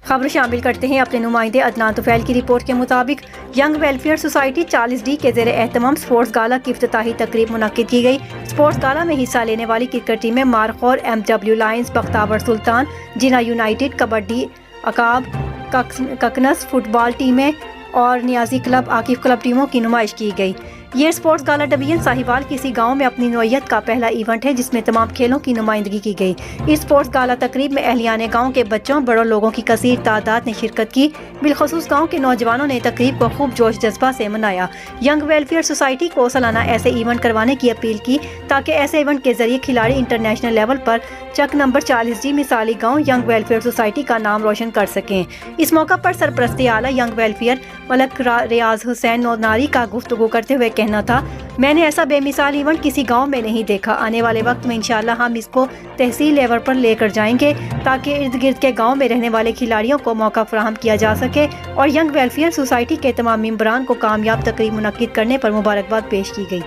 खबर शामिल करते हैं अपने नुमाइंदे अदनान तुफैल की रिपोर्ट के मुताबिक यंग वेलफेयर सोसाइटी 40D के ज़ेरे एहतमाम स्पोर्ट्स गाला की इफ्तिताही तकरीब मुनक्किद की गई। स्पोर्ट्स गाला में हिस्सा लेने वाली क्रिकेट टीमें मारखौर MW लायंस, बख्तावर सुल्तान, जिना यूनाइटेड, कबड्डी अकाब, ककनस फुटबॉल टीमें और नियाजी क्लब, आकिफ क्लब टीमों की नुमाइश की गई। ये स्पोर्ट्स गाला डिवीजन साहिवाल किसी गांव में अपनी नौइयत का पहला इवेंट है जिसमें तमाम खेलों की नुमाइंदगी की गई। इस स्पोर्ट्स गाला तकरीब में अहलियाने गांव के बच्चों बड़ों लोगों की कसीर तादाद ने शिरकत की। बिलखसूस गांव के नौजवानों ने तकरीब को खूब जोश जज्बा से मनाया। यंग वेलफेयर सोसाइटी को सालाना ऐसे इवेंट करवाने की अपील की ताकि ऐसे इवेंट के जरिए खिलाड़ी इंटरनेशनल लेवल पर चक नंबर 40D मिसाली गाँव यंग वेलफेयर सोसाइटी का नाम रोशन कर सकें। इस मौका पर सरपरस्ती आला यंग वेलफेयर मलक रियाज हुसैन नौनारी का गुफ्तगू करते हुए कहना था, मैंने ऐसा बेमिसाल इवेंट किसी गांव में नहीं देखा। आने वाले वक्त में इंशाअल्लाह हम इसको तहसील लेवल पर लेकर जाएंगे ताकि इर्द गिर्द के गांव में रहने वाले खिलाड़ियों को मौका फराहम किया जा सके। और यंग वेलफेयर सोसाइटी के तमाम मेंबरान को कामयाब तकरीब मुनक्किद करने पर मुबारकबाद पेश की गई।